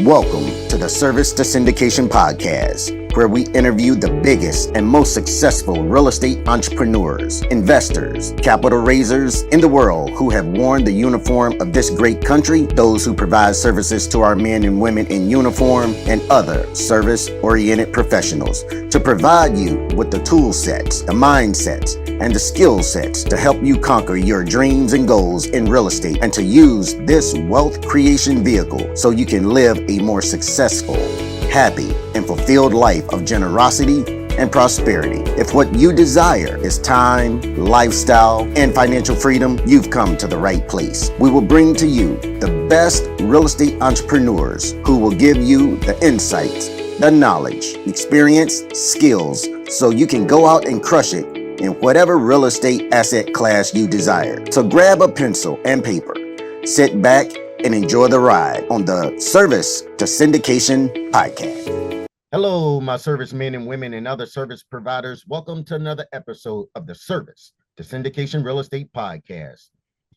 Welcome to the Service to Syndication Podcast, where we interview the biggest and most successful real estate entrepreneurs, investors, capital raisers in the world who have worn the uniform of this great country, those who provide services to our men and women in uniform, and other service-oriented professionals to provide you with the tool sets, the mindsets, and the skill sets to help you conquer your dreams and goals in real estate and to use this wealth creation vehicle so you can live a more successful, happy, and fulfilled life of generosity and prosperity. If what you desire is time, lifestyle, and financial freedom, you've come to the right place. We will bring to you the best real estate entrepreneurs who will give you the insights, the knowledge, experience, skills, so you can go out and crush it in whatever real estate asset class you desire. So grab a pencil and paper, sit back, and enjoy the ride on the Service to Syndication Podcast. Hello, my servicemen and women and other service providers. Welcome to another episode of the Service to Syndication Real Estate Podcast.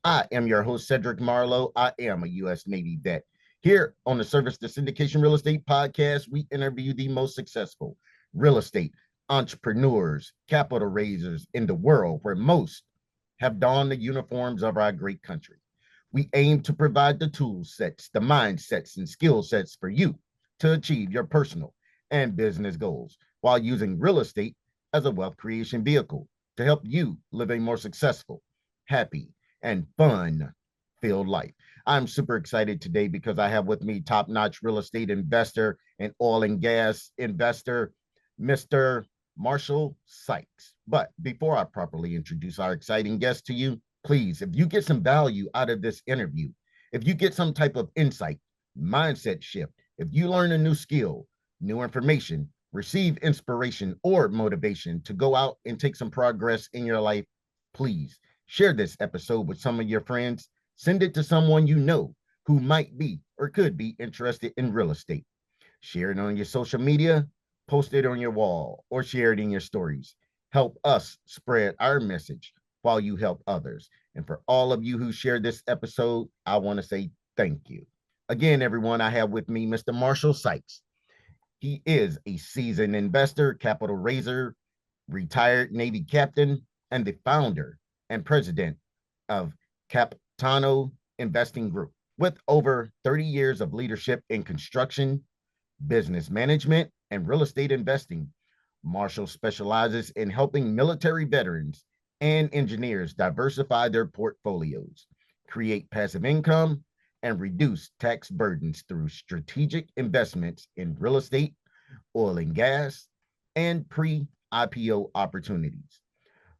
I am your host, Cedric Marlow. I am a U.S. Navy vet. Here on the Service to Syndication Real Estate Podcast, we interview the most successful real estate entrepreneurs, capital raisers in the world, where most have donned the uniforms of our great country. We aim to provide the tool sets, the mindsets, and skill sets for you to achieve your personal and business goals while using real estate as a wealth creation vehicle to help you live a more successful, happy, and fun-filled life. I'm super excited today because I have with me top-notch real estate investor and oil and gas investor, Mr. Marshall Sykes. But before I properly introduce our exciting guest to you, please, if you get some value out of this interview, if you get some type of insight, mindset shift, if you learn a new skill, new information, receive inspiration or motivation to go out and take some progress in your life, please share this episode with some of your friends. Send it to someone you know who might be or could be interested in real estate. Share it on your social media, post it on your wall, or share it in your stories. Help us spread our message while you help others. And for all of you who shared this episode, I want to say thank you. Again, everyone, I have with me Mr. Marshall Sykes. He is a seasoned investor, capital raiser, retired Navy captain, and the founder and president of Capitano Investing Group. With over 30 years of leadership in construction, business management, and real estate investing, Marshall specializes in helping military veterans and engineers diversify their portfolios, create passive income, and reduce tax burdens through strategic investments in real estate, oil and gas, and pre-IPO opportunities.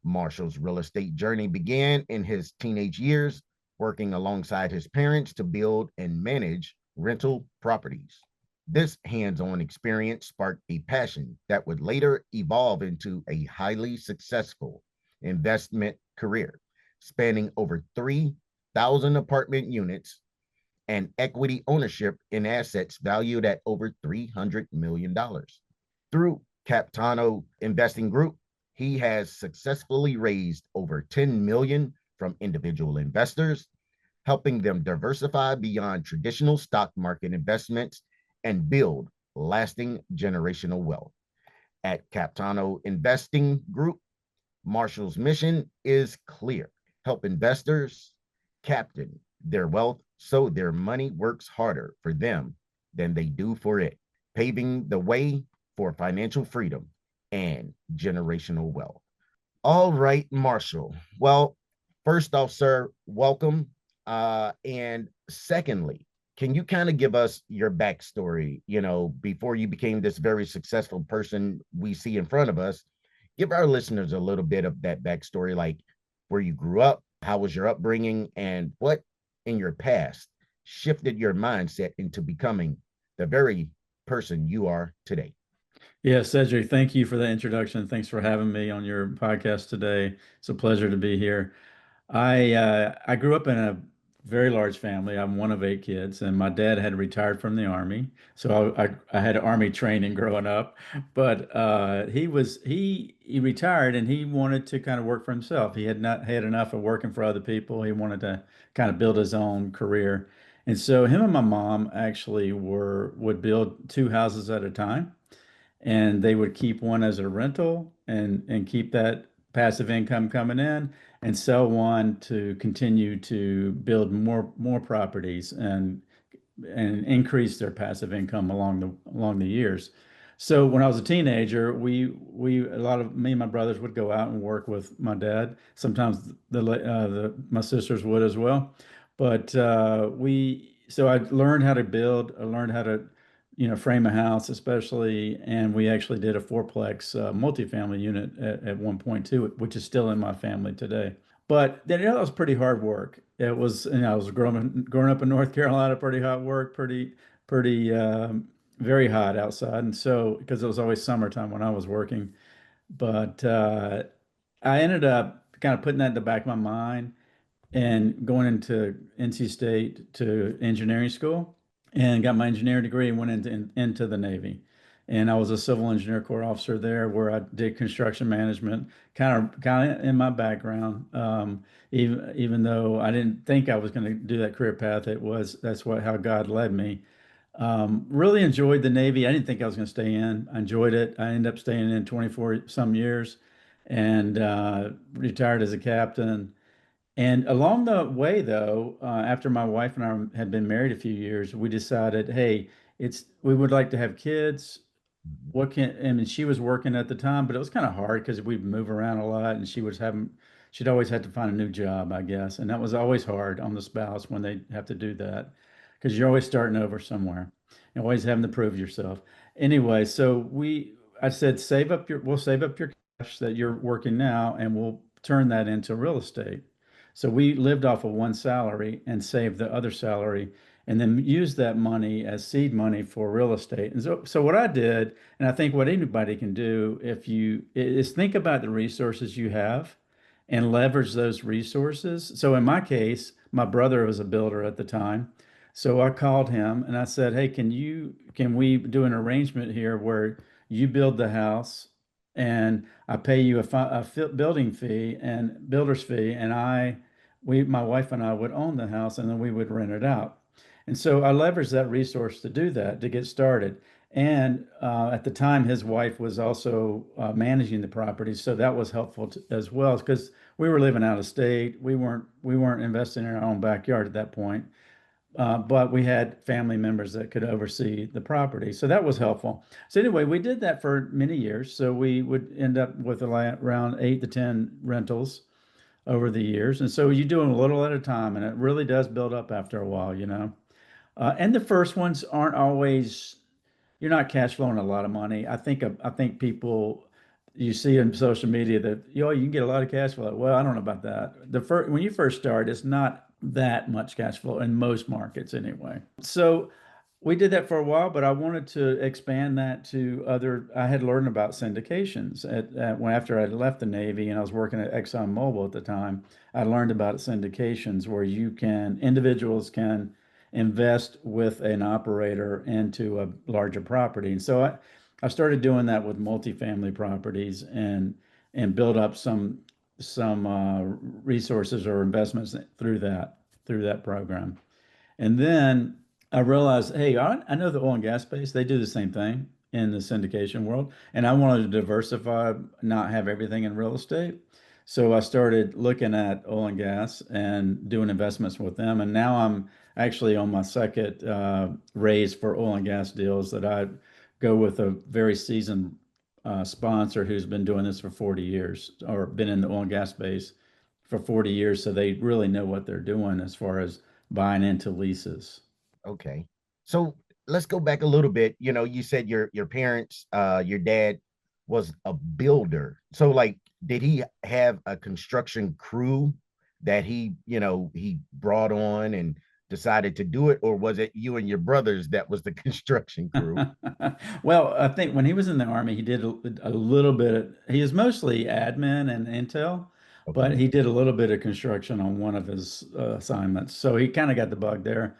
Marshall's real estate journey began in his teenage years, working alongside his parents to build and manage rental properties. This hands-on experience sparked a passion that would later evolve into a highly successful investment career, spanning over 3,000 apartment units and equity ownership in assets valued at over $300 million. Through Capitano Investing Group, he has successfully raised over $10 million from individual investors, helping them diversify beyond traditional stock market investments and build lasting generational wealth. At Capitano Investing Group, Marshall's mission is clear: help investors captain their wealth so their money works harder for them than they do for it, paving the way for financial freedom and generational wealth. All right, Marshall. Well, first off, sir, welcome. And secondly, can you kind of give us your backstory, before you became this very successful person we see in front of us? Give our listeners a little bit of that backstory, like where you grew up, how was your upbringing, and what in your past shifted your mindset into becoming the very person you are today. Yeah, Cedric, thank you for the introduction. Thanks for having me on your podcast today. It's a pleasure to be here. I grew up in a very large family. I'm one of eight kids, and my dad had retired from the army, so I had army training growing up. But he retired, and he wanted to kind of work for himself. He had not had enough of working for other people. He wanted to kind of build his own career, And so him and my mom actually would build two houses at a time, and they would keep one as a rental and keep that passive income coming in, and sell one to continue to build more properties and increase their passive income along the years. So when I was a teenager, we a lot of me and my brothers would go out and work with my dad. Sometimes my sisters would as well. But we so I learned how to build. I learned how to frame a house, especially, and we actually did a fourplex multifamily unit at one point too, which is still in my family today. But that was pretty hard work. It was, I was growing up in North Carolina, pretty hot work, pretty very hot outside, and so because it was always summertime when I was working. But I ended up kind of putting that in the back of my mind and going into NC State to engineering school and got my engineering degree and went into the Navy. And I was a civil engineer corps officer there where I did construction management, kind of in my background. Even though I didn't think I was going to do that career path, that's how God led me. Really enjoyed the Navy. I didn't think I was going to stay in. I enjoyed it. I ended up staying in 24 some years and retired as a captain. And along the way, though, after my wife and I had been married a few years, we decided, hey, we would like to have kids. Mhm. I mean, she was working at the time, but it was kind of hard because we'd move around a lot, and she'd always had to find a new job, I guess, and that was always hard on the spouse when they have to do that because you're always starting over somewhere and always having to prove yourself. Anyway, I said, we'll save up your cash that you're working now, and we'll turn that into real estate. So we lived off of one salary and saved the other salary and then used that money as seed money for real estate. And so what I did, and I think what anybody can do is think about the resources you have and leverage those resources. So in my case, my brother was a builder at the time. So I called him and I said, "Hey, can we do an arrangement here where you build the house and I pay you building fee and builder's fee, and my wife and I would own the house and then we would rent it out." And so I leveraged that resource to do that, to get started. And at the time, his wife was also managing the property, so that was helpful as well because we were living out of state. We weren't investing in our own backyard at that point, but we had family members that could oversee the property, so that was helpful. So anyway, we did that for many years. So we would end up with around 8 to 10 rentals over the years, and so you do them a little at a time, and it really does build up after a while. And the first ones aren't always, you're not cash flowing a lot of money. I think people, you see in social media that you can get a lot of cash flow. Well, I don't know about that. When you first start, it's not that much cash flow in most markets anyway. So we did that for a while, but I wanted to expand that to other. I had learned about syndications after I left the Navy and I was working at ExxonMobil at the time. I learned about syndications where individuals can invest with an operator into a larger property. And so I started doing that with multifamily properties and build up some resources or investments through that program. And then I realized, hey, I know the oil and gas space. They do the same thing in the syndication world. And I wanted to diversify, not have everything in real estate. So I started looking at oil and gas and doing investments with them. And now I'm actually on my second raise for oil and gas deals that I go with a very seasoned sponsor who's been doing this for 40 years or been in the oil and gas space for 40 years. So they really know what they're doing as far as buying into leases. Okay. So let's go back a little bit. You said your parents, your dad was a builder. So like, did he have a construction crew that he brought on and decided to do it, or was it you and your brothers that was the construction crew? Well, I think when he was in the Army, he did a little bit. He is mostly admin and intel, but Okay. he did a little bit of construction on one of his assignments. So he kind of got the bug there.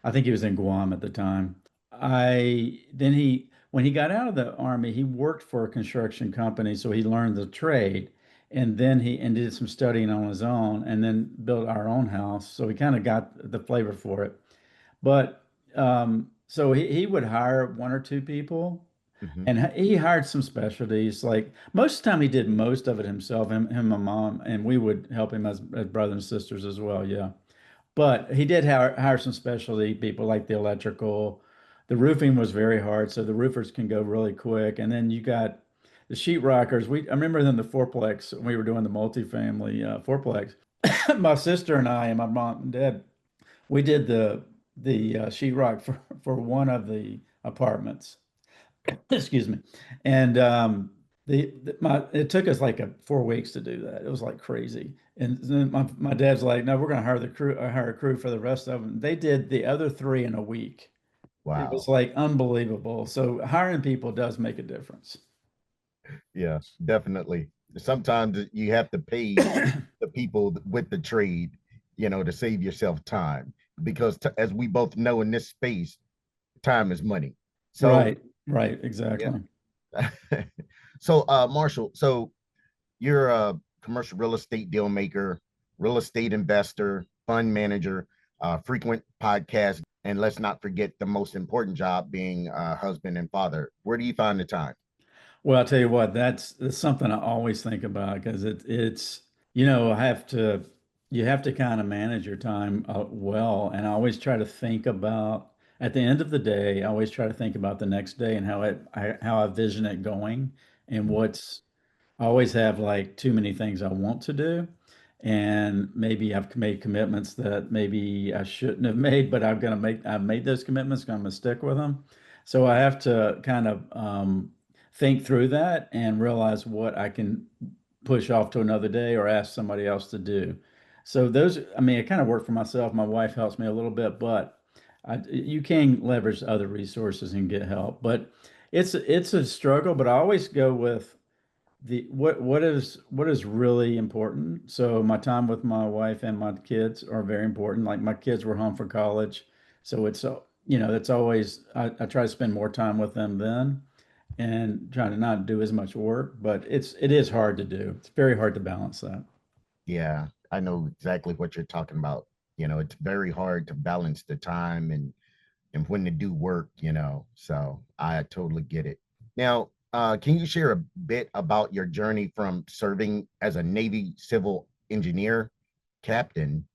I think he was in Guam at the time. When he got out of the Army, he worked for a construction company, so he learned the trade. And then he did some studying on his own and then built our own house. So he kind of got the flavor for it. But so he would hire one or two people, Hmm. and he hired some specialties. Like most of the time, he did most of it himself, him, and my mom, and we would help him as brothers and sisters as well. Yeah. But he did hire some specialty people like the electrical. The roofing was very hard, so the roofers can go really quick. And then you got the sheetrockers. I remember in the fourplex when we were doing the multifamily fourplex. My sister and I and my mom and dad, we did the sheetrock for one of the apartments. Excuse me. And it took us like 4 weeks to do that. It was like crazy. And then my dad's like, no, we're gonna hire the crew, hire a crew for the rest of them. They did the other three in a week. It was Wow. like unbelievable. So hiring people does make a difference. Yeah, definitely. Sometimes you have to pay the people with the trade, to save yourself time because as we both know in this space, time is money. So, Right, right, yeah. exactly. So, Marshall, so you're a commercial real estate deal maker, real estate investor, fund manager, frequent podcast, and let's not forget the most important job being husband and father. Where do you find the time? Well, I'll tell you what, that's something I always think about because it's I have to you have to kind of manage your time well, and I always try to think about at the end of the day, I always try to think about the next day and how I vision it going and I always have like too many things I want to do. And maybe I've made commitments that maybe I shouldn't have made, but I've made those commitments, I'm gonna stick with them. So I have to kind of think through that and realize what I can push off to another day or ask somebody else to do. So I mean, I kind of work for myself. My wife helps me a little bit, but you can leverage other resources and get help. But it's a struggle, but I always go with what is really important. So my time with my wife and my kids are very important. Like my kids were home for college, so that's always I try to spend more time with them then and try to not do as much work, but it is hard to do. It's very hard to balance that. Yeah, I know exactly what you're talking about. It's very hard to balance the time and when to do work, so I totally get it. Now, can you share a bit about your journey from serving as a Navy civil engineer captain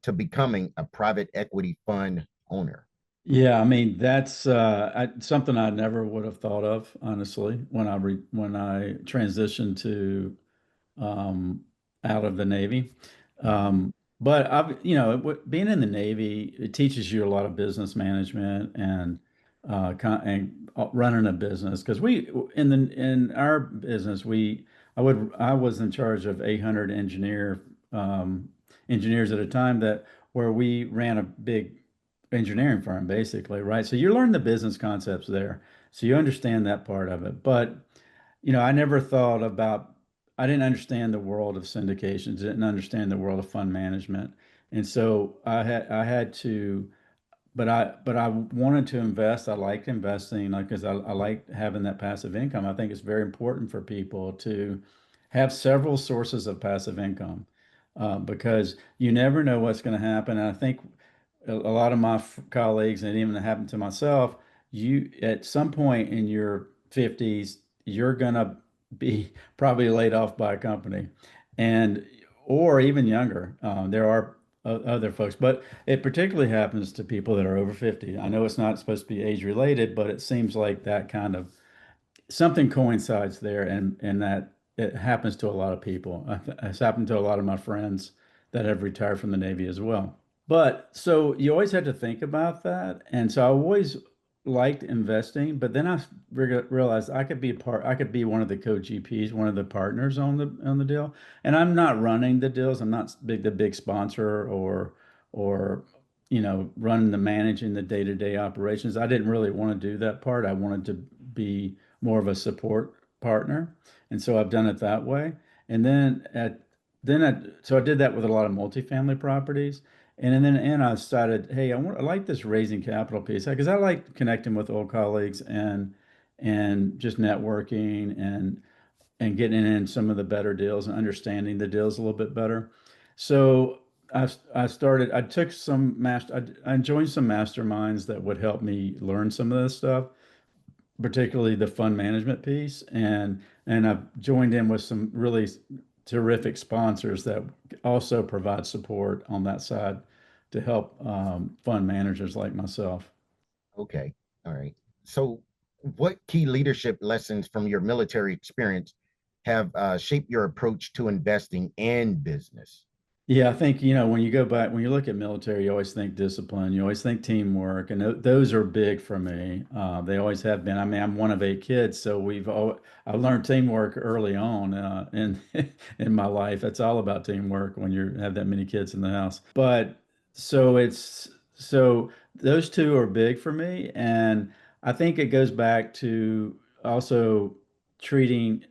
to becoming a private equity fund owner? Yeah, I mean that's something I never would have thought of honestly when I transitioned to um, out of the Navy. Um, but being in the Navy, it teaches you a lot of business management and running a business. Because in our business, I was in charge of 800 engineers at a time where we ran a big engineering firm, basically, right? So you learn the business concepts there, so you understand that part of it. But I never thought about, I didn't understand the world of syndications, didn't understand the world of fund management. And so I had to, but I wanted to invest. I liked investing, like, because I like having that passive income. I think it's very important for people to have several sources of passive income because you never know what's going to happen. And I think a lot of my colleagues, and even happened to myself, you at some point in your 50s, you're gonna be probably laid off by a company, and or even younger. There are other folks, but it particularly happens to people that are over 50. I know it's not supposed to be age related, but it seems like that kind of something coincides there, and that it happens to a lot of people. It's happened to a lot of my friends that have retired from the Navy as well. But so you always had to think about that. And so I always liked investing, but then I realized I could be one of the co-GPs, one of the partners on the deal. And I'm not running the deals. I'm not the big sponsor or running managing the day-to-day operations. I didn't really want to do that part. I wanted to be more of a support partner. And so I've done it that way. And so I did that with a lot of multifamily properties. And I decided, hey, I like this raising capital piece because I like connecting with old colleagues and just networking and getting in some of the better deals and understanding the deals a little bit better. So I took I joined some masterminds that would help me learn some of this stuff, particularly the fund management piece. And I've joined in with some really terrific sponsors that also provide support on that side to help fund managers like myself. Okay. All right. So, what key leadership lessons from your military experience have shaped your approach to investing and business? Yeah, I think, when you go back, when you look at military, you always think discipline, you always think teamwork, and those are big for me. They always have been. I mean, I'm one of 8 kids, so I learned teamwork early on in in my life. It's all about teamwork when you have that many kids in the house. But so those two are big for me, and I think it goes back to also treating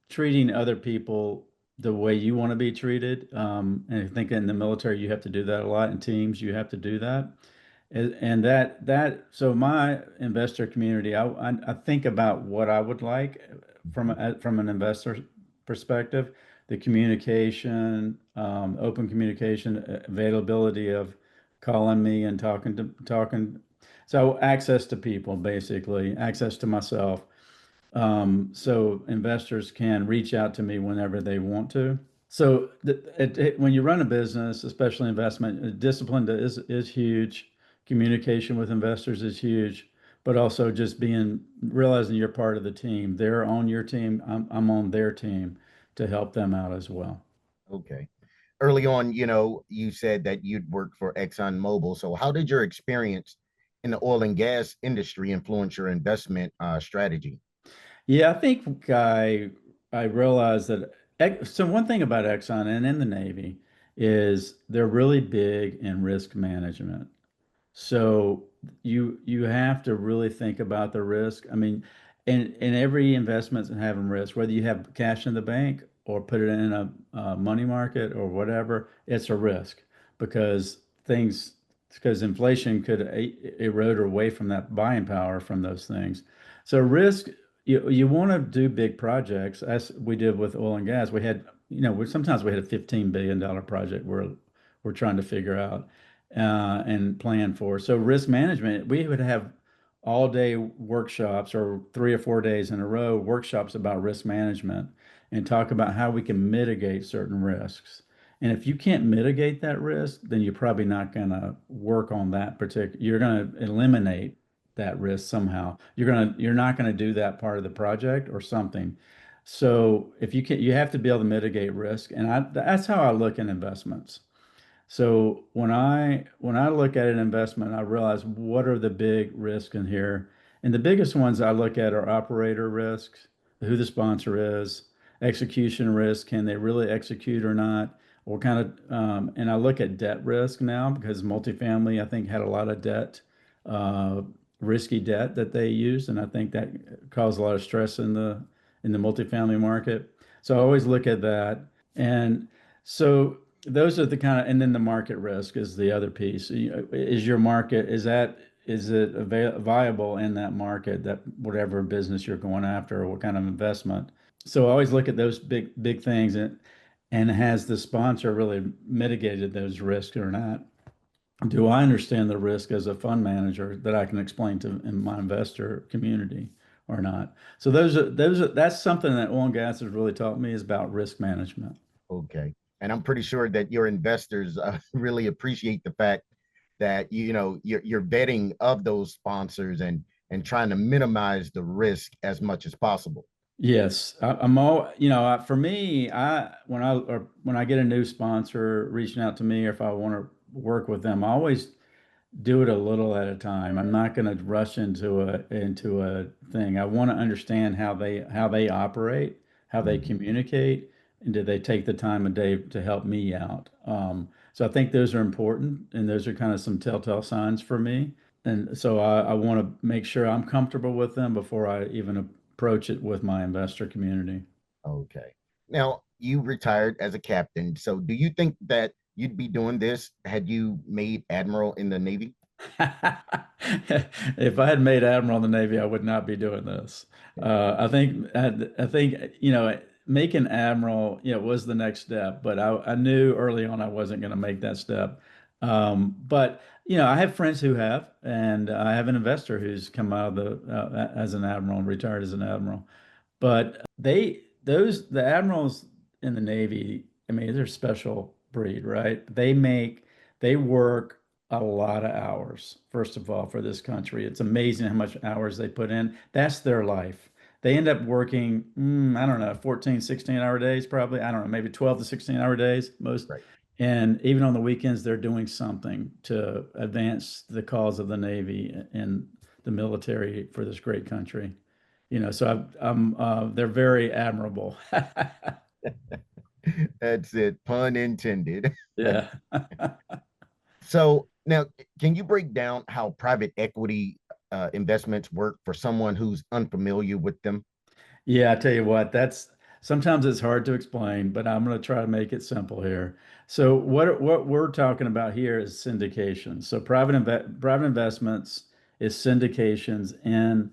treating other people the way you want to be treated. And I think in the military, you have to do that a lot. In teams, you have to do that. And so my investor community, I think about what I would like from an investor perspective, the communication, open communication, availability of calling me and talking. So access to people, basically, access to myself, so investors can reach out to me whenever they want to. So when you run a business, especially investment, discipline is huge. Communication with investors is huge, but also just realizing you're part of the team. They're on your team. I'm on their team to help them out as well. Okay. Early on, you said that you'd worked for ExxonMobil. So, how did your experience in the oil and gas industry influence your investment strategy? Yeah, I think I realized that so one thing about Exxon and in the Navy is they're really big in risk management. So you have to really think about the risk. I mean, in every investment in having risk, whether you have cash in the bank or put it in a money market or whatever, it's a risk because things because inflation could erode away from that buying power from those things. So risk, you want to do big projects as we did with oil and gas. We had, sometimes we had a $15 billion project we're trying to figure out and plan for. So risk management, we would have all day workshops or 3 or 4 days in a row workshops about risk management and talk about how we can mitigate certain risks. And if you can't mitigate that risk, then you're probably not going to work on that particular. You're going to eliminate that risk somehow. You're not going to do that part of the project or something. So if you can, you have to be able to mitigate risk, and that's how I look at investments. So when I look at an investment, I realize what are the big risks in here. And the biggest ones I look at are operator risks, who the sponsor is, execution risk, can they really execute or not? What kind of and I look at debt risk now because multifamily, I think, had a lot of debt, uh, risky debt that they used, and I think that caused a lot of stress in the multifamily market. So I always look at that. And so those are the kind of, and then the market risk is the other piece. Is your market, is it viable in that market, that whatever business you're going after or what kind of investment? So I always look at those big things, and has the sponsor really mitigated those risks or not? Do I understand the risk as a fund manager that I can explain to in my investor community or not? So that's something that oil and gas has really taught me, is about risk management. Okay. And I'm pretty sure that your investors really appreciate the fact that you're vetting of those sponsors and trying to minimize the risk as much as possible. Yes, I'm all, for me, when I get a new sponsor reaching out to me, or if I want to work with them, I always do it a little at a time. I'm not going to rush into a thing. I want to understand how they operate, how they Mhm. communicate, and do they take the time of day to help me out. So I think those are important, and those are kind of some telltale signs for me. And so I want to make sure I'm comfortable with them before I even approach it with my investor community. Okay. Now, you retired as a captain. So, do you think that you'd be doing this had you made admiral in the Navy? If I had made admiral in the Navy, I would not be doing this. I think make an admiral, was the next step, but I knew early on I wasn't going to make that step. But I have friends who have, and I have an investor who's come out of as an admiral and retired as an admiral. But the admirals in the Navy, I mean, they're a special breed, right? They work a lot of hours, first of all, for this country. It's amazing how much hours they put in. That's their life. They end up working, I don't know, 14, 16-hour days, probably. I don't know, maybe 12 to 16-hour days, most. Right. And even on the weekends, they're doing something to advance the cause of the Navy and the military for this great country. So they're very admirable. That's it, pun intended. Yeah. So now, can you break down how private equity investments work for someone who's unfamiliar with them? Yeah, I tell you what, that's sometimes it's hard to explain, but I'm going to try to make it simple here. So what we're talking about here is syndication. So private investments is syndications in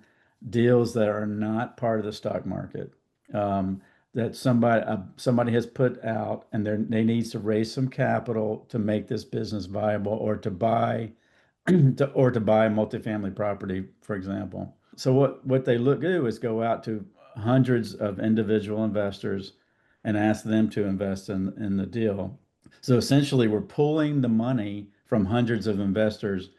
deals that are not part of the stock market. That somebody has put out, and they needs to raise some capital to make this business viable, or to buy to buy multifamily property, for example. So what they do is go out to hundreds of individual investors and ask them to invest in the deal. So essentially, we're pulling the money from hundreds of investors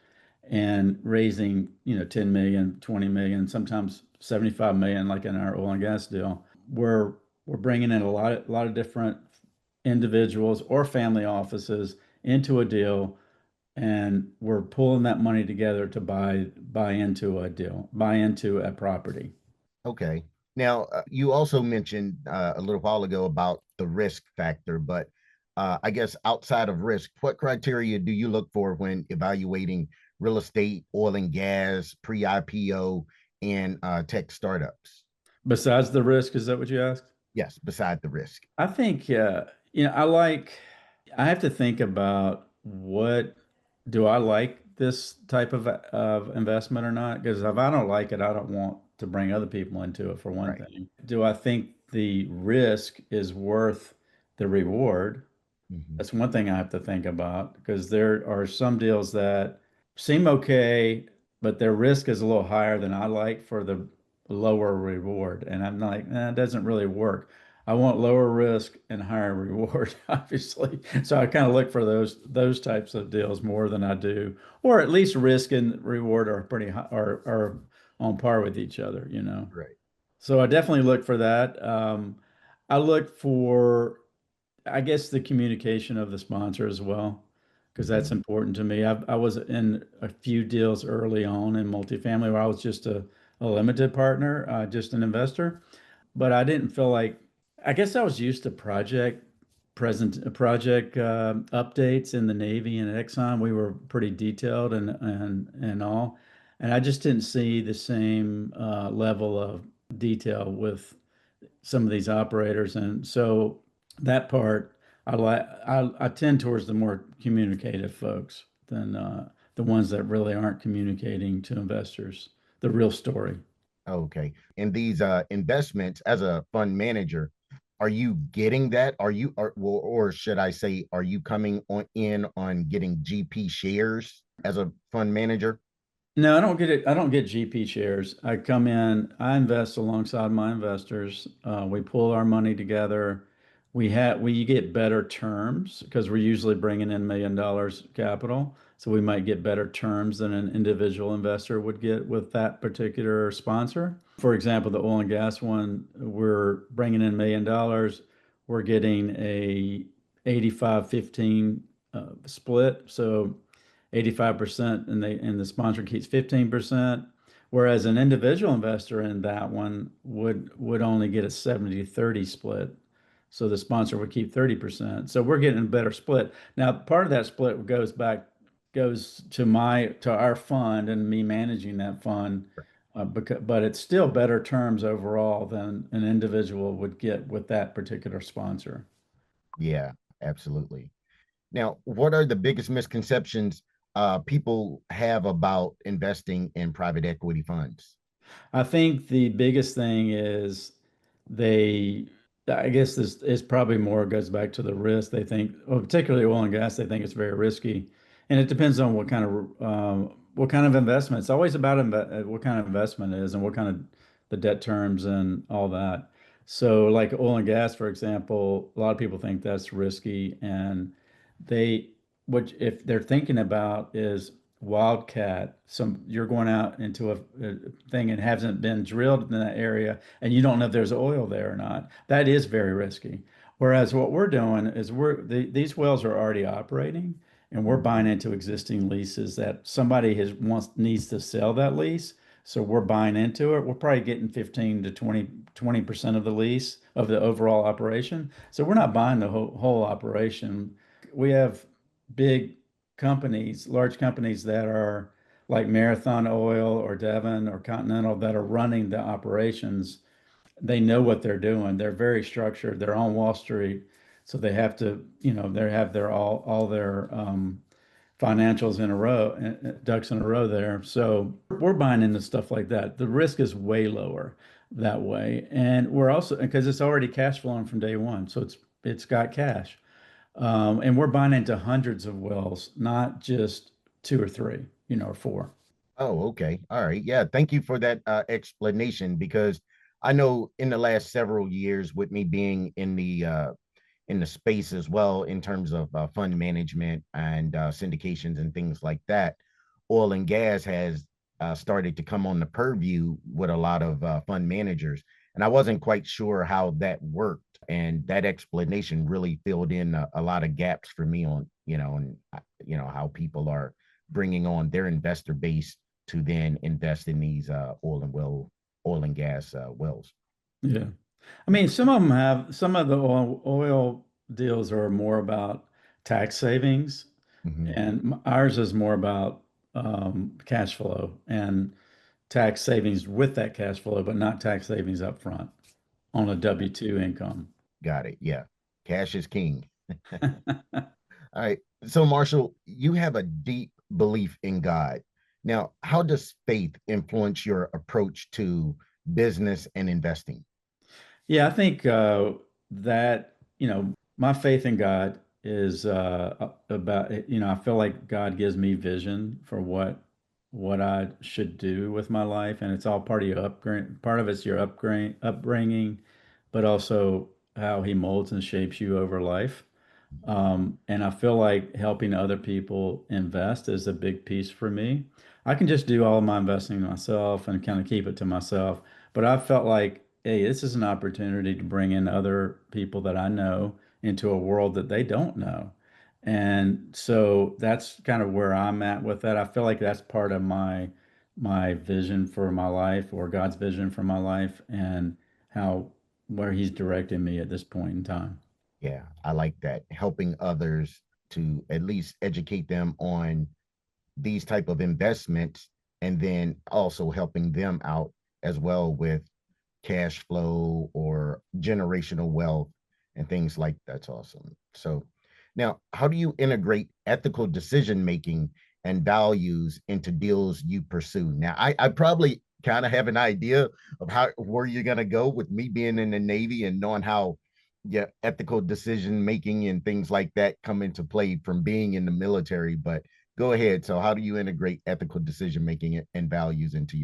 and raising, 10 million, 20 million, sometimes 75 million, like in our oil and gas deal. We're bringing in a lot of different individuals or family offices into a deal, and we're pulling that money together to buy into a deal, buy into a property. Okay. Now, you also mentioned a little while ago about the risk factor, but I guess outside of risk, what criteria do you look for when evaluating real estate, oil and gas, pre-IPO, and tech startups? Besides the risk, is that what you asked? Yes, beside the risk. I think, I have to think about, what do I like this type of investment or not? Because if I don't like it, I don't want to bring other people into it, for one Right. thing. Do I think the risk is worth the reward? Mhm. That's one thing I have to think about, because there are some deals that seem okay, but their risk is a little higher than I like for the lower reward. And I'm like, it doesn't really work. I want lower risk and higher reward, obviously. So I kind of look for those types of deals more than I do, or at least risk and reward are pretty high, are on par with each other. Right. So I definitely look for that. I look for, I guess, the communication of the sponsor as well, because that's Mhm. important to me. I was in a few deals early on in multifamily where I was just a limited partner, just an investor, but I didn't feel like, I guess I was used to project updates in the Navy and at Exxon. We were pretty detailed and all, and I just didn't see the same level of detail with some of these operators. And so that part, I tend towards the more communicative folks than the ones that really aren't communicating to investors the real story. Okay. In these investments as a fund manager, are you getting that? Or should I say, are you coming on getting GP shares as a fund manager? No, I don't get it. I don't get GP shares. I come in, I invest alongside my investors. We pull our money together. We get better terms because we're usually bringing in $1 million capital. So we might get better terms than an individual investor would get with that particular sponsor. For example, the oil and gas one, we're bringing in $1 million. We're getting a 85-15 split. So 85%, and the sponsor keeps 15%, whereas an individual investor in that one would only get a 70-30 split. So the sponsor would keep 30%. So we're getting a better split. Now, part of that split goes to our fund and me managing that fund, but it's still better terms overall than an individual would get with that particular sponsor. Yeah, absolutely. Now, what are the biggest misconceptions people have about investing in private equity funds? I think the biggest thing is they I guess this is probably more goes back to the risk. They think, well, particularly oil and gas, they think it's very risky, and it depends on what kind of investment. It's always about what kind of investment it is and what kind of the debt terms and all that. So, like oil and gas, for example, a lot of people think that's risky, and they what if they're thinking about is wildcat. Some you're going out into a thing and hasn't been drilled in that area, and you don't know if there's oil there or not. That is very risky. Whereas what we're doing is these wells are already operating, and we're buying into existing leases that somebody has wants needs to sell that lease. So we're buying into it. We're probably getting 15 to 20% of the lease of the overall operation. So we're not buying the whole operation. We have big companies, large companies that are like Marathon Oil or Devon or Continental that are running the operations. They know what they're doing. They're very structured. They're on Wall Street, so they have to, they have their all their financials in a row, ducks in a row there. So we're buying into stuff like that. The risk is way lower that way, and we're also because it's already cash flowing from day one, so it's got cash. And we're buying into hundreds of wells, not just two or three, or four. Oh, okay. All right. Yeah. Thank you for that explanation because I know in the last several years, with me being in the space as well in terms of fund management and syndications and things like that, oil and gas has started to come on the purview with a lot of fund managers. And I wasn't quite sure how that worked. And that explanation really filled in a lot of gaps for me on, how people are bringing on their investor base to then invest in these oil and gas wells. Yeah. I mean, some of the oil deals are more about tax savings, Mhm. and ours is more about cash flow and tax savings with that cash flow, but not tax savings up front on a W-2 income. Got it. Yeah. Cash is king. All right. So, Marshall, you have a deep belief in God. Now, how does faith influence your approach to business and investing? Yeah, I think that, my faith in God is about, I feel like God gives me vision for what I should do with my life, and it's all part of your upgrade. Part of it's your upbringing, but also how He molds and shapes you over life. And I feel like helping other people invest is a big piece for me. I can just do all of my investing myself and kind of keep it to myself. But I felt like, hey, this is an opportunity to bring in other people that I know into a world that they don't know. And so that's kind of where I'm at with that. I feel like that's part of my vision for my life or God's vision for my life and how where he's directing me at this point in time. Yeah, I like that. Helping others to at least educate them on these type of investments and then also helping them out as well with cash flow or generational wealth and things like that's awesome. So now, how do you integrate ethical decision making and values into deals you pursue? Now, I probably kind of have an idea of how where you're gonna go with me being in the Navy and knowing how yeah, ethical decision making and things like that come into play from being in the military. But go ahead. So, how do you integrate ethical decision making and values into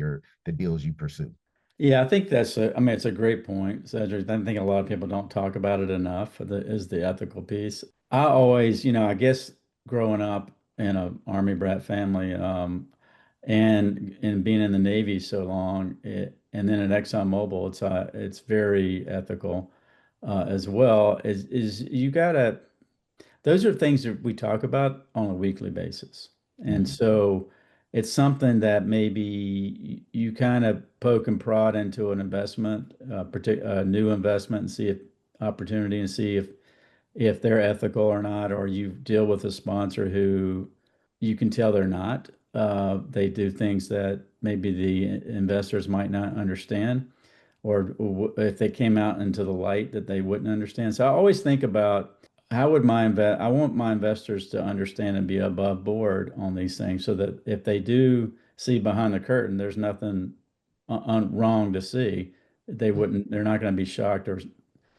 the deals you pursue? Yeah, I think I mean, it's a great point, Cedric. I think a lot of people don't talk about it enough, is the ethical piece. I always, I guess growing up in a Army brat family, and being in the Navy so long, and then at ExxonMobil, it's very ethical, as well. Is you gotta those are things that we talk about on a weekly basis. And Mhm. so it's something that maybe you kind of poke and prod into an investment, a new investment, and see if opportunity and see if they're ethical or not, or you deal with a sponsor who you can tell they're not. They do things that maybe the investors might not understand, or if they came out into the light that they wouldn't understand. So I always think about how would I want my investors to understand and be above board on these things so that if they do see behind the curtain, there's nothing wrong to see. They're not going to be shocked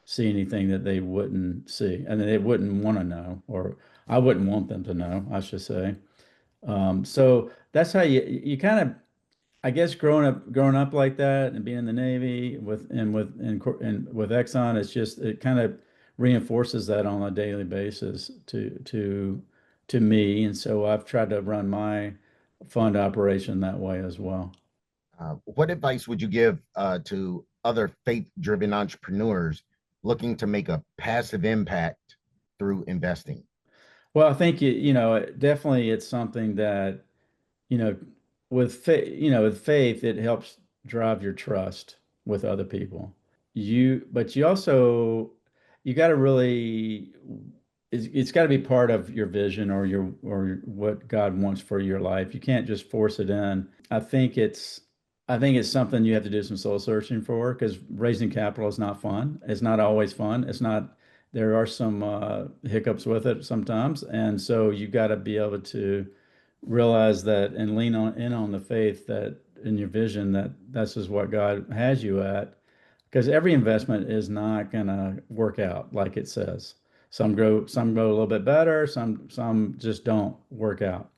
see anything that they wouldn't see and they wouldn't want to know, or I wouldn't want them to know, I should say. So that's how you kind of, I guess, growing up like that and being in the Navy and with Exxon, it's just it kind of reinforces that on a daily basis to me, and so I've tried to run my fund operation that way as well. What advice would you give to other faith-driven entrepreneurs looking to make a passive impact through investing? Well, I think definitely it's something that you know with faith it helps drive your trust with other people. But you also you got to really it's got to be part of your vision or what God wants for your life. You can't just force it in. I think it's something you have to do some soul searching for, because raising capital is not fun. It's not always fun. It's not, there are some hiccups with it sometimes. And so you got to be able to realize that and lean on the faith that in your vision that this is what God has you at, because every investment is not going to work out like it says. Some go a little bit better, some just don't work out.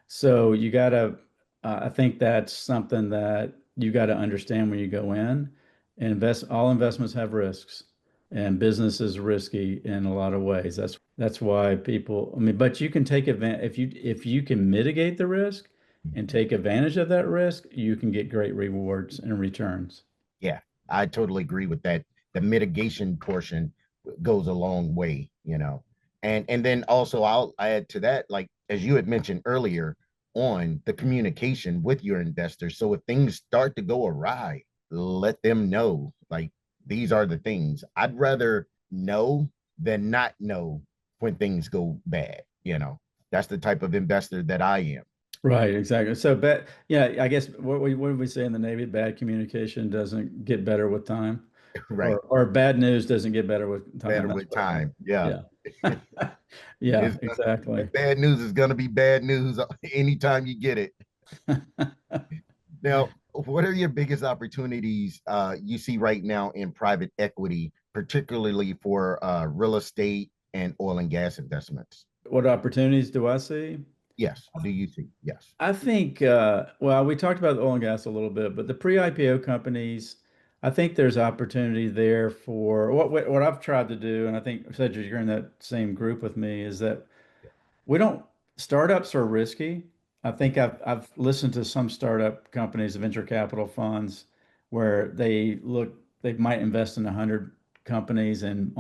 So you got to I think that's something that you got to understand when you go in and invest. All investments have risks, and business is risky in a lot of ways. That's why people, I mean, but you can take advantage if you can mitigate the risk and take advantage of that risk, you can get great rewards and returns. Yeah, I totally agree with that. The mitigation portion goes a long way, you know. And then also I'll add to that, like as you had mentioned earlier, on the communication with your investors. So if things start to go awry, let them know, like, these are the things. I'd rather know than not know when things go bad, you know. That's the type of investor that I am. Right, exactly. So, yeah, I guess what do we say in the Navy? Bad communication doesn't get better with time, Right. or bad news doesn't get better with time. Better That's with what I time. Yeah. think. Yeah. Yeah, It's exactly. that bad news is gonna be bad news anytime you get it. Now, what are your biggest opportunities you see right now in private equity, particularly for real estate and oil and gas investments? What opportunities do I see? Yes. Do you see? Yes. I think, well, we talked about oil and gas a little bit, but the pre-IPO companies, I think there's opportunity there for what I've tried to do, and I think Cedric, you're in that same group with me, is that we don't, startups are risky. I think I've listened to some startup companies, venture capital funds, where they might invest in 100 companies and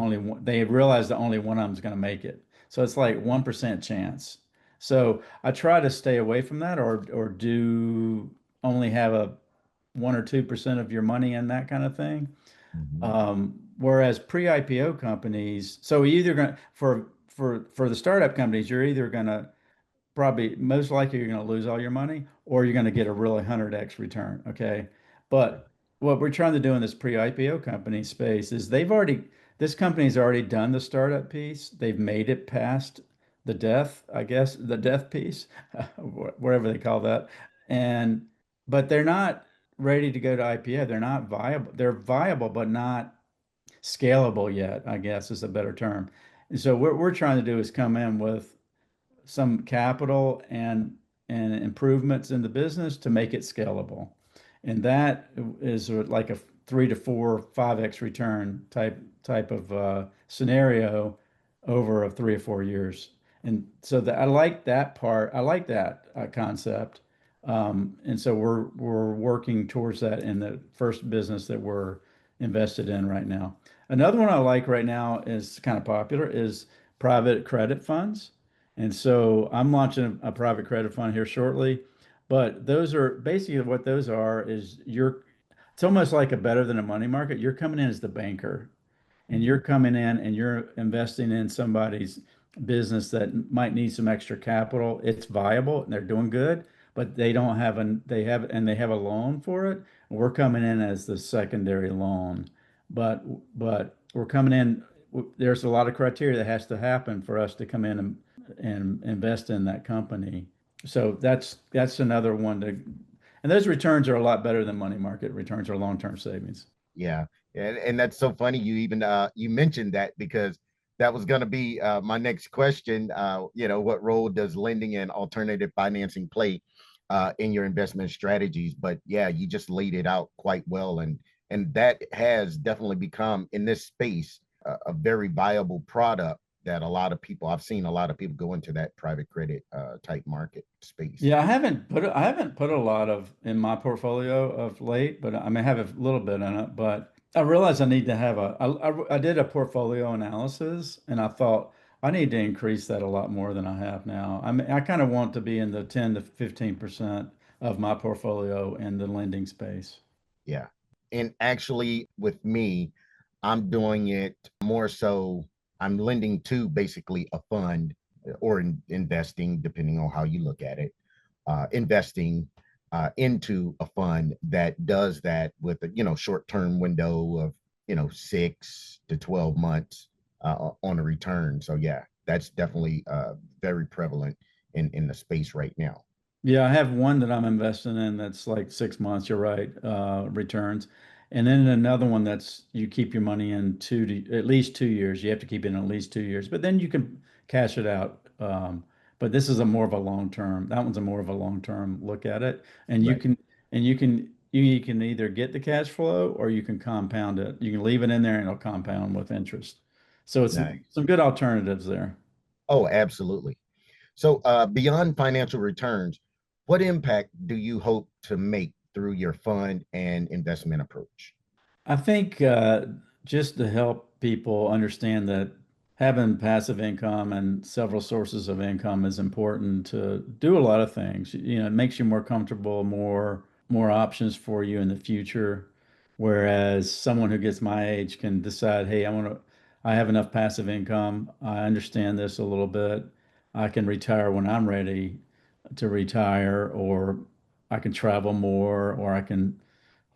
they realize that only one of them is going to make it. So it's like 1% chance. So I try to stay away from that, or do only have a 1 or 2% of your money in that kind of thing. Mhm. Whereas pre-IPO companies, so you either going for the startup companies, you're either going to probably most likely you're going to lose all your money, or you're going to get a really 100x return. Okay. But what we're trying to do in this pre-IPO company space is this company's already done the startup piece. They've made it past the death, I guess, the death piece, whatever they call that. And, but they're not ready to go to IPO. They're not viable. They're viable, but not scalable yet, I guess is a better term. And so what we're trying to do is come in with some capital and improvements in the business to make it scalable. And that is like a 3 to 4, 5x return type of scenario over 3 or 4 years. And so that I like that part. I like that concept. And so we're working towards that in the first business that we're invested in right now. Another one I like right now is kind of popular is private credit funds. And so I'm launching a private credit fund here shortly. But those are basically what those are is it's almost like a better than a money market. You're coming in as the banker, and you're coming in and you're investing in somebody's business that might need some extra capital. It's viable and they're doing good, but they have a loan for it. We're coming in as the secondary loan, but we're coming in. There's a lot of criteria that has to happen for us to come in and invest in that company. So that's another one and those returns are a lot better than money market returns or long-term savings. Yeah. And that's so funny. You even you mentioned that because that was going to be my next question. What role does lending and alternative financing play in your investment strategies? But yeah, you just laid it out quite well, and that has definitely become in this space a very viable product that a lot of people. I've seen a lot of people go into that private credit type market space. Yeah, I haven't put a lot of in my portfolio of late, but I may have a little bit in it. But I realized I need to have I did a portfolio analysis, and I thought I need to increase that a lot more than I have now. I kind of want to be in the 10 to 15% of my portfolio in the lending space. Yeah. And actually, with me, I'm doing it more so. I'm lending to basically a fund or investing, depending on how you look at it, investing into a fund that does that with a short term window of 6 to 12 months on a return. So yeah, that's definitely very prevalent in the space right now. Yeah, I have one that I'm investing in that's like 6 months, you're right, returns. And then another one that's you keep your money in at least 2 years. You have to keep it in at least 2 years, but then you can cash it out. But this is a more of a long term. That one's a more of a long term look at it. And Right. you can either get the cash flow or you can compound it. You can leave it in there and it'll compound with interest. So it's Nice. some good alternatives there. Oh, absolutely. So, beyond financial returns, what impact do you hope to make through your fund and investment approach? I think just to help people understand that having passive income and several sources of income is important to do a lot of things. You know, it makes you more comfortable, more options for you in the future. Whereas someone who gets my age can decide, hey, I have enough passive income. I understand this a little bit. I can retire when I'm ready to retire, or I can travel more, or I can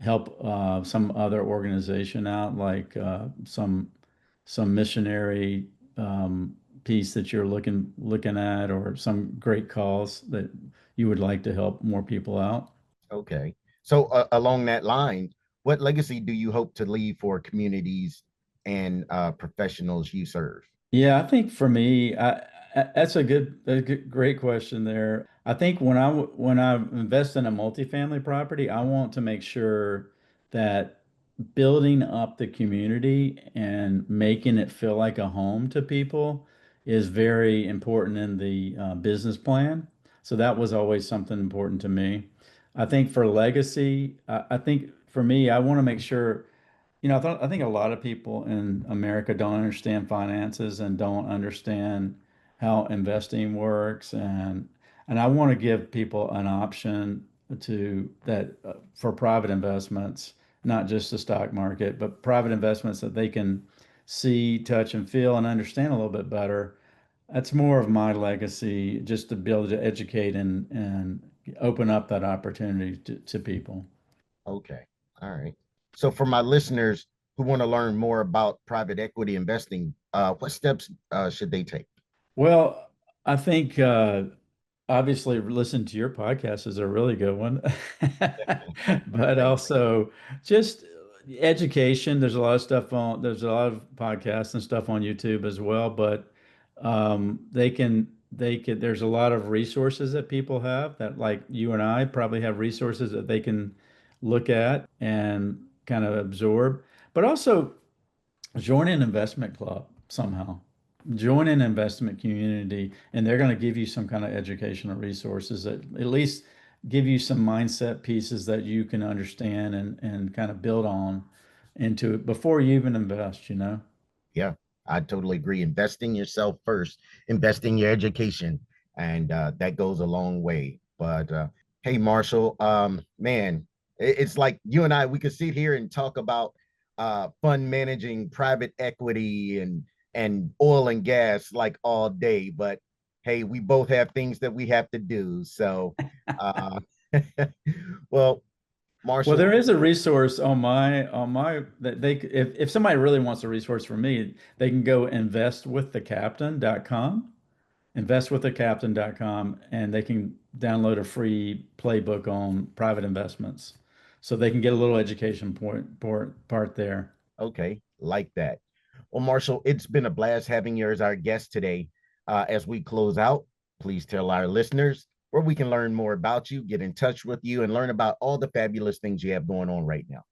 help some other organization out, like some missionary piece that you're looking at, or some great cause that you would like to help more people out. Okay. So, along that line, what legacy do you hope to leave for communities and professionals you serve? Yeah, I think for me, that's great question there. I think when I invest in a multifamily property, I want to make sure that building up the community and making it feel like a home to people is very important in the business plan. So that was always something important to me. I think for legacy, I think for me, I want to make sure. I think a lot of people in America don't understand finances and don't understand how investing works, and I want to give people an option to that for private investments, not just the stock market, but private investments that they can see, touch, and feel and understand a little bit better. That's more of my legacy, just to be able to educate and open up that opportunity to people. Okay. All right. So, for my listeners who want to learn more about private equity investing, what steps should they take? Well, I think obviously listen to your podcast is a really good one. But Thank you. also just education. There's a lot of podcasts and stuff on YouTube as well, but there's a lot of resources that people have that, like you and I probably have resources that they can look at and kind of absorb. But also join an investment club somehow. Join an investment community, and they're going to give you some kind of educational resources that at least give you some mindset pieces that you can understand and kind of build on into it before you even invest, you know? Yeah, I totally agree. Investing yourself first, investing your education, and that goes a long way. But hey, Marshall, man, it's like you and I, we could sit here and talk about fund managing, private equity, and oil and gas like all day. But hey, we both have things that we have to do. So, uh, well, Well, Marshall, there is a resource on my that if somebody really wants a resource for me, they can go investwiththecaptain.com, and they can download a free playbook on private investments. So they can get a little education part there. Okay, like that. Well, Marshall, it's been a blast having you as our guest today. As we close out, please tell our listeners where we can learn more about you, get in touch with you, and learn about all the fabulous things you have going on right now.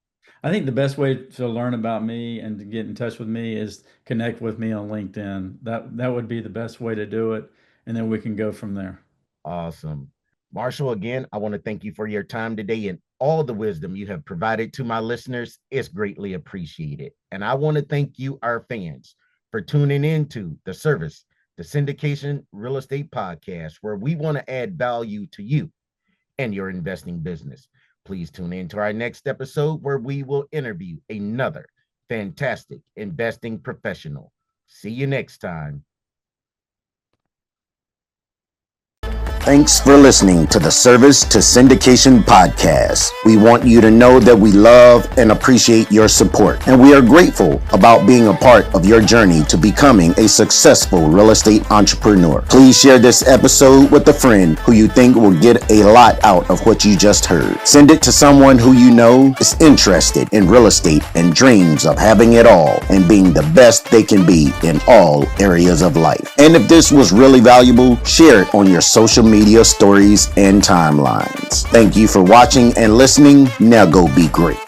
I think the best way to learn about me and to get in touch with me is connect with me on LinkedIn. That would be the best way to do it, and then we can go from there. Awesome. Marshall, again, I want to thank you for your time today and all the wisdom you have provided to my listeners. It's greatly appreciated. And I want to thank you, our fans, for tuning in to the service, the Syndication Real Estate Podcast, where we want to add value to you and your investing business. Please tune in to our next episode where we will interview another fantastic investing professional. See you next time. Thanks for listening to the Service to Syndication Podcast. We want you to know that we love and appreciate your support, and we are grateful about being a part of your journey to becoming a successful real estate entrepreneur. Please share this episode with a friend who you think will get a lot out of what you just heard. Send it to someone who you know is interested in real estate and dreams of having it all and being the best they can be in all areas of life. And if this was really valuable, share it on your social media stories and timelines. Thank you for watching and listening. Now go be great.